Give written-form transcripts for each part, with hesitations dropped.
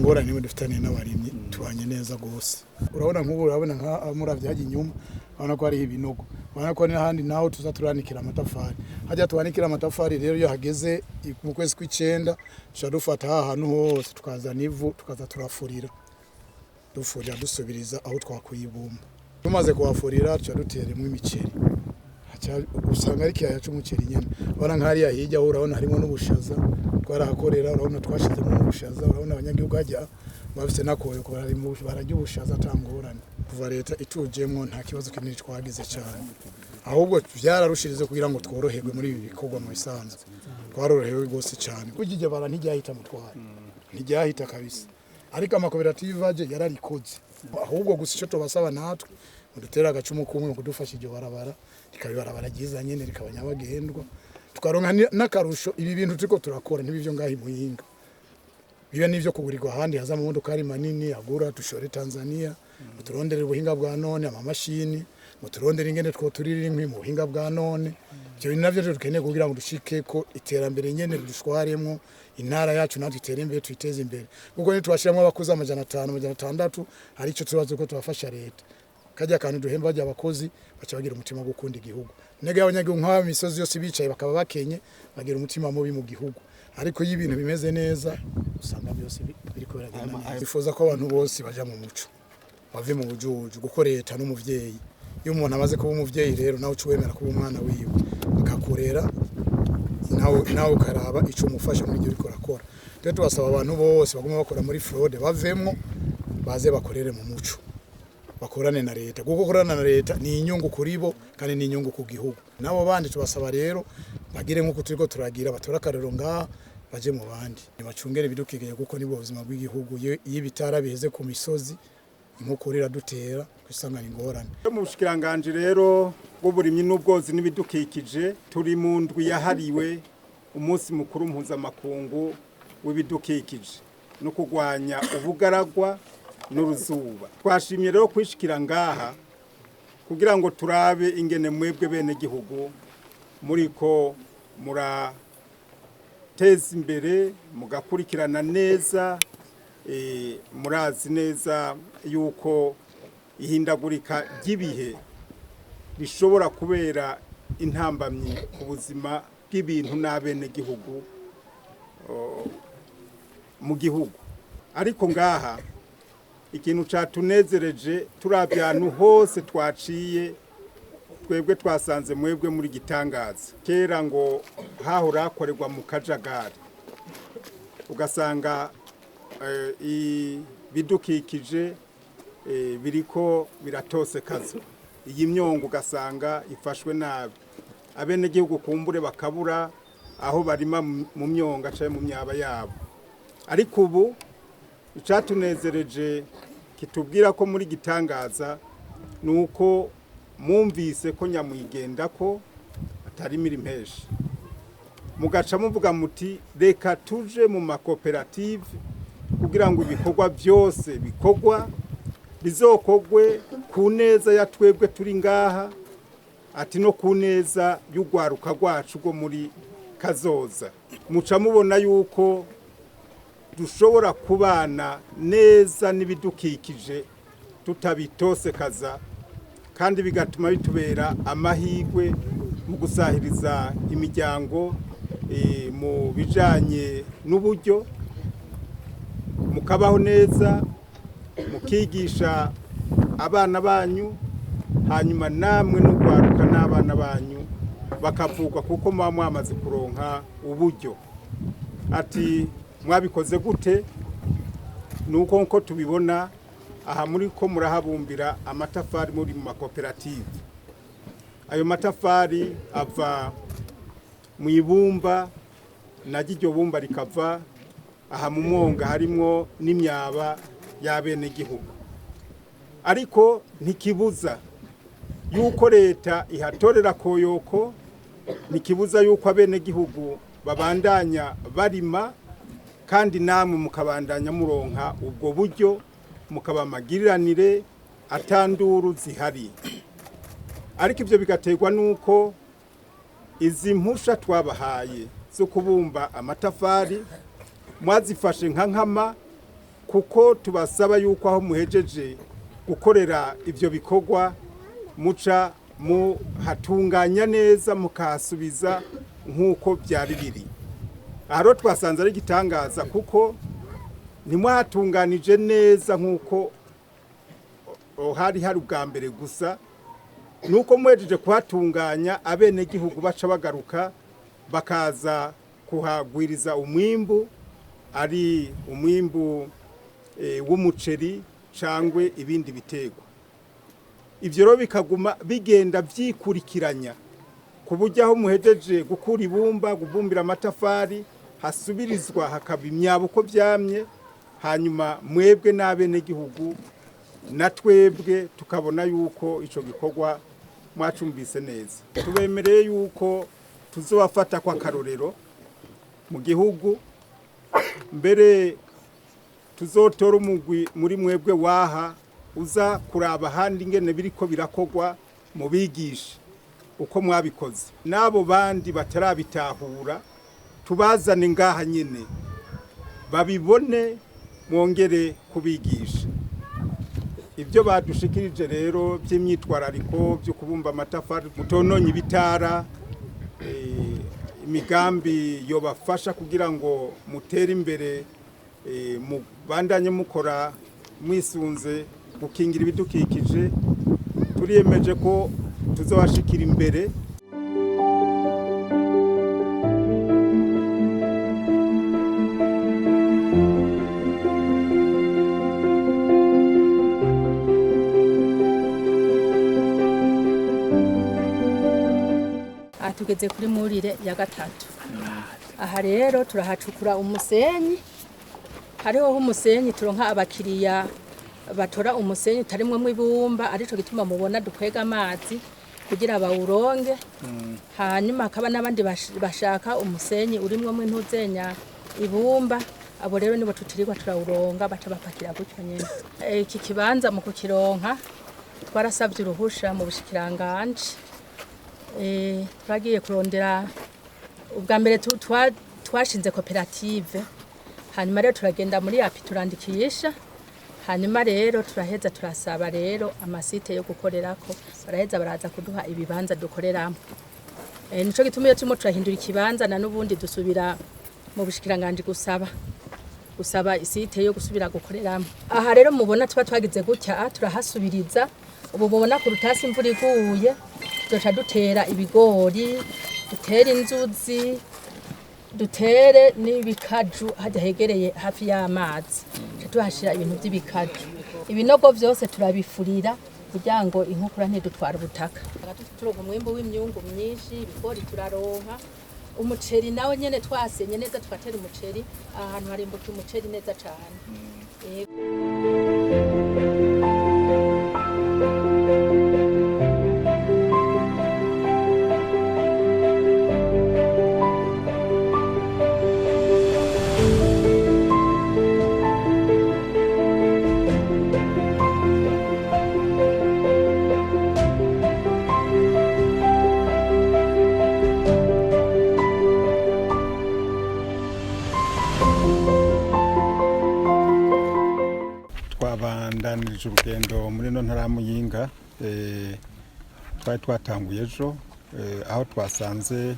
ngorane nimwe dufitanye n'abarimyi tubanye neza gose urabona nk'ubu urabona nka muravyaje inyuma urabona ko ari ibinogo urabona ko n'ahandi naho tuza turanikira amatafari hajya tuwanikira amatafari rero iyo hageze mu kwezi kw'icenda tuca dufata ahantu hose tukazana ivu tukaza turafurira dufurira dusubiriza aho twakuye ibumba tumaze kuhafurira tuca duteremwo imiceri usanga ari kiyaya c'umuceri nyene urabona nk'ariya hirya urabona harimo n'ubushaza twarahakorera urabona twashizemo n'ubushaza urabona abanyagihugu hajya bafise nakoyo ko barajya ubushaza atangorane kuva leta itujemwo nta kibazo kinini twagize cyane ahubwo byararushirize kugira ngo tworoherwe muri ibi bikorwa mu bisanzwe twarorohewe gose cyane kugije bara ntijyahita mutwara ntijyahita kabisa ariko amakoperative aje yararikoze ahubwo gusa ico tobasaba natwe mudutera agacumu kumwe kudufasha iryo barabara rikabibarabara ryiza nyene rikabanyabagendwa tukaronka n'akarusho ibi bintu turiko turakora ntibivyo ngahi Muyinga biba nivyo kugurirwa ahandi haza mu modoka ari manini agura dushore Tanzania muturondere ubuhinga bwa none amamashini muturondere ingene two turira inkwi mu buhinga bwa none byo navyo dukeneye kugira ngo dushike ko iterambere nyene dushwaremwo intara yacu natwe itere imbere twiteze imbere kuko ni twashiramo abakozi 500 600 hari ico tubazo ko tubafasha leta kajya kantu duhemba bajya abakozi baca bagira umutima wo gukunda igihugu nege abanyagihugu nk'aba misozi yose bicaye bakaba bakenye bagira umutima mubi mu gihugu ariko y'ibintu bimeze neza usanga byose biriko biragenda bifuza ko abantu bose baja mu muco bave mu bujuju gukoreta n'umuvyeyi iyo umuntu amaze kuba umuvyeyi rero nawe ucwemera kuba umwana wiwe akakurera nawe ukaraba ico umufasha muri ibyo bikora akora rero tubasaba abantu bose baguma bakora muri fraude bavemwo baze bakorere mu muco bakorane na leta kuko korana na leta ni inyungu kuri bo kandi ni inyungu ku gihugu nabo bandi tubasaba rero bagire nko turiko turagira batora karero ngaha baje mu bandi nibacungere ibidukikije kuko nibo buzima bw'igihugu iyo bitara biheze ku misozi inkokorera dutera kwisangana ingorane mu Umushikiranganji rero bw'Uburimyi n'ubwozi n'ibidukikije turi mu ndwi yahariwe umunsi mukuru mpuzamakungu w'ibidukikije no kugwanya ubugaragwa n'uruzuba twashimye rero kwishikira ngaha kugira ngo turabe ingene mwebwe bene gihugu muriko murateza imbere mugakurikirana neza murazi neza yuko ihindagurika ry'ibihe rishobora kubera intambamyi ku buzima bw'ibintu n'abene gihugu mu gihugu ariko ngaha ikintu catunezereje turavye ahantu hose twaciye twebwe twasanze mwebwe muri gitangaza kera ngo hahora hakorerwa mu kajagari ugasanga ibidukikije biriko biratosekaza iyi myongo ugasanga ifashwe nabi abene gihugu kumbure bakabura aho barima mu myonga caye mu myaba yabo ariko ubu icatunezereje kitubwira ko muri gitangaza nuko mumvise ko nyamwigenda ko atari mirimpeshi mugaca muvuga muti reka tuje mu makoperative kugira ngo ibikorwa byose bikorwa bizokogwe ku neza ya twebwe turi ngaha ati no ku neza y'ugwaruka rwacu rwo muri kazoza muca mubona yuko dushobora kubana neza n'ibidukikije tutabitosekaza kandi bigatuma bitubera amahirwe mu gusahiriza imiryango mu bijanye n'uburyo mukabaho neza mukigisha abana banyu hanyuma namwe n'ugwaruka n'abana banyu bakavuga kuko muba mwamaze kuronka uburyo ati mwabikoze gute nuko nko tubibona aha muri ko murahabumbira amatafari muri mu makoperative ayo matafari ava mu ibumba naryo bumba rikava aha mu mwonga harimo n'imyaba y'abene gihugu ariko ntikibuza yuko leta ihatorera koyoko ntikibuza yuko abene gihugu babandanya barima kandi namwe mukabandanya muronka ubwo buryo mukabamagiriranire atanduru zihari ariko ivyo bigaterwa nuko izi mpusha twabahaye zo kubumba amatafari mwazifashe nka nkama kuko tubasaba yuko aho muhejeje gukorera ivyo bikorwa muca muhatunganya neza mukahasubiza nk'uko byari biri. Aharo twasanze ari igitangaza kuko ntimwahatunganije neza nk'uko hari ubwa mbere gusa, nuko muhejeje kuhatunganya abenegihugu baca bagaruka bakaza kuhagwiriza umwimbu, ari umwimbu w'umuceri cangwe ibindi biterwa. Ivyo rero bikaguma bigenda vyikurikiranya ku buryo aho muhejeje gukura ibumba, gubumbira amatafari, hasubirizwa hakaba imyabu uko vyamye, hanyuma mwebwe n'abenegihugu na twebwe tukabona yuko ico gikorwa mwacumbise neza. Tubemereye yuko tuzobafata kwa karorero mu gihugu, mbere tuzotora umugwi muri mwebwe waha uza kuraba handi ingene biriko birakogwa mu bigisha uko mwabikoze. Nabo bandi batarabitahura tubazane ngaha nyene babibone, mwongere kubigisha. Ibyo badushikirije rero by'imyitwarariko byo kubumba amatafari, mutononye ibitara, imigambi yobafasha kugira ngo mutere imbere, mubandanye mukora mwisunze gukingira ibidukikije. Turiyemeje ko tuzobashikira imbere. Tugeze kuri murire ya gatatu. Aha rero turahacukura umusenyi. Hariho umusenyi turonka abakiriya batora umusenyi tarimwe mu ibumba, arico gituma mubona dukwega amazi kugira bawuronge. Hanyuma akaba n'abandi bashaka umusenyi urimwe mu ntuzenya ibumba, abo rero nibo tutirirwa turawuronga baca bapakira gutyo nyene. Iki kibanza mu kukironka twarasavye uruhusha mu Umushikiranganji. Twagiye kurondera ubwa mbere twashinze koperative, hanyuma rero turagenda muri api turandikisha, hanyuma rero turaheza turasaba rero amasite yo gukorerako, baraheza baraza kuduha ibibanza dukoreramo. Nico gituma iyo turimo turahindura ikibanza na n'ubundi dusubira mu Umushikiranganji gusaba isite yo gusubira gukoreramo. Aha rero mubona tuba twagize gutya turahasubiriza. Ubu mubona ku rutasi imvura iguye tuzoca dutera ibigori, dutera inzuzi, dutere n'ibikaju hajya hegereye hafi y'amazi. Tuhashira ibintu by'ibikaju. Ibinogo byose turabifurira kugira ngo inkukura ntidutwara ubutaka. Turonka umwimbo w'imyungu myinshi, ibigori turaronka. Umuceri nawe nyene twasenye neza tugatera umuceri, ahantu hari imbuto umuceri neza cyane. Twabandanirije urugendo muri no ntara Muyinga, twari twatanguye ejo, aho twasanze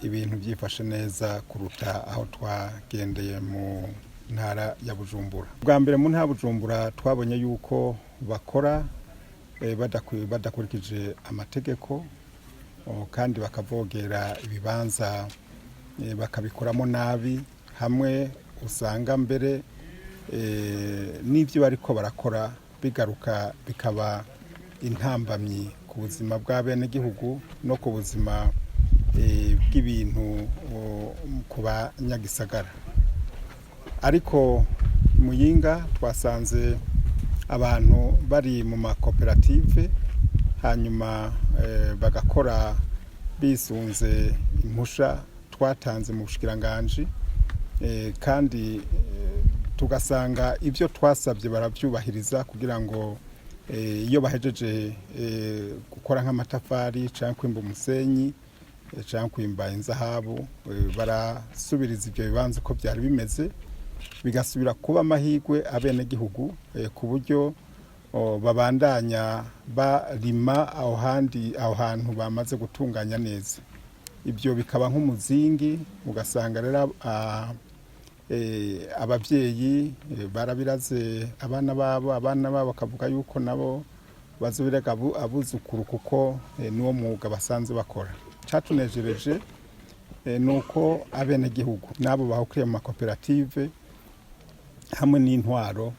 ibintu byifashe neza kuruta aho twagendeye mu ntara ya Bujumbura. Bwa mbere mu ntara Bujumbura twabonye yuko bakora badakurikije amategeko, kandi bakavogera ibibanza bakabikoramo nabi, hamwe usanga mbere n'ibyo bariko barakora bigaruka bikaba intambamyi ku buzima bw'abenegihugu no ku buzima bw'ibintu ku banyagisagara. Ariko Muyinga twasanze abantu bari mu makoperative, hanyuma bagakora bisunze impusha twatanze mu Umushikiranganji, kandi tugasanga ibyo twasabye barabyubahiriza kugira ngo iyo bahejeje gukora nk'amatafari cyangwa kwimba umusenyi cyangwa kwimba inzahabu, barasubiriza ibyo bibanza uko byari bimeze, bigasubira kuba amahirwe abenegihugu ku buryo babandanya barima aho hantu bamaze gutunganya neza. Ibyo bikaba nk'umuzingi, ugasanga rero ababyeyi barabiraze abana babo bakavuga yuko nabo bazobirega abuzukuru kuko niwo mwuga basanze bakora. Catunejereje nuko abenegihugu nabo bahukuriye mu makoperative hamwe n'intwaro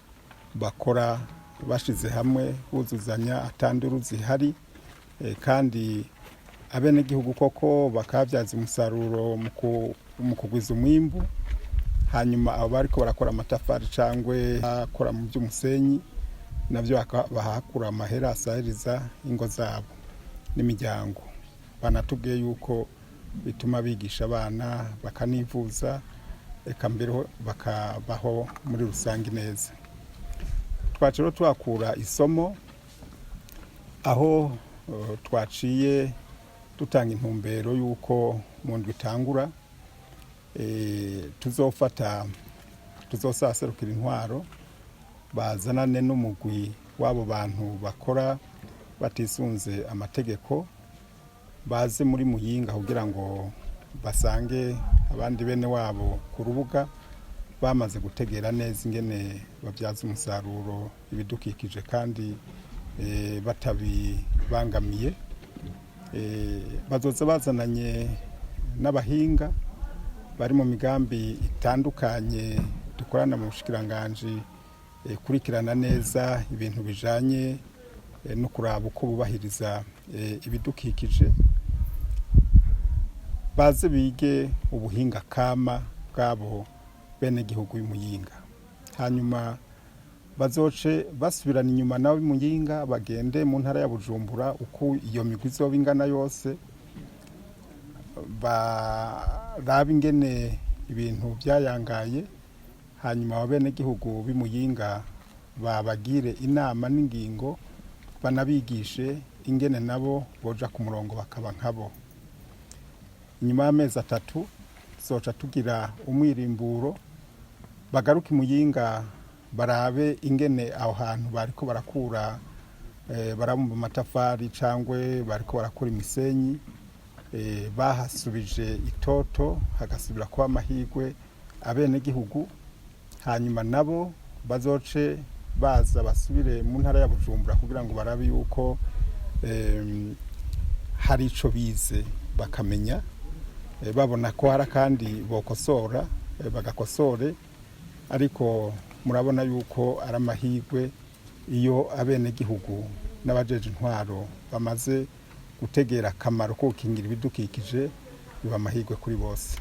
bakora bashize hamwe buzuzanya atanduru zihari, kandi abenegihugu koko bakabyaza umusaruro mu kugwiza umwimbu. Hanyuma abo bariko barakora amatafari cangwe bakora mu by'umusenyi navyo bahakura amahera asahiriza ingo zabo n'imiryango. Banatubwiye yuko bituma bigisha abana bakanivuza, eka mbere bakabaho muri rusange neza. Twacero twakura isomo aho twaciye dutanga intumbero yuko mu ndwi itangura tuzosaserukira intwaro bazanane n'umugwi w'abo bantu bakora batisunze amategeko, baze muri Muyinga kugira ngo basange abandi bene wabo ku rubuga bamaze gutegera neza ingene babyaza umusaruro ibidukikije kandi batabibangamiye. Bazoza bazananye n'abahinga bari mu migambi itandukanye dukorana mu Umushikiranganji kurikirana neza ibintu bijanye no kuraba uko bubahiriza ibidukikije, baze bige ubuhinga kama bwabo bene gihugu y'Muyinga. Hanyuma bazoce basubirana inyuma nawe Muyinga bagende mu ntara ya Bujumbura uko iyo migwi izoba ingana yose, barabe ingene ibintu byayangaye. Hanyuma abene gihugu b'Muyinga babagire inama n'ingingo, banabigishe ingene nabo boja ku murongo bakaba nkabo. Inyuma y'amezi 3 tuzoca tugira umwirimburo, bagaruke Muyinga barabe ingene aho hantu bariko barakura barabumba amatafari cangwe bariko barakura imisenyi bahasubije itoto, hagasubira kuba amahirwe abene gihugu. Hanyuma nabo bazoce baza basubire mu ntara ya Bujumbura kugira ngo barabe yuko hari ico bize bakamenya, babona ko hari kandi bokosora bagakosore. Ariko murabona yuko ari amahirwe iyo abene gihugu n'abajeje intwaro bamaze gutegera akamaro ko gukingira ibidukikije, biba amahirwe kuri bose.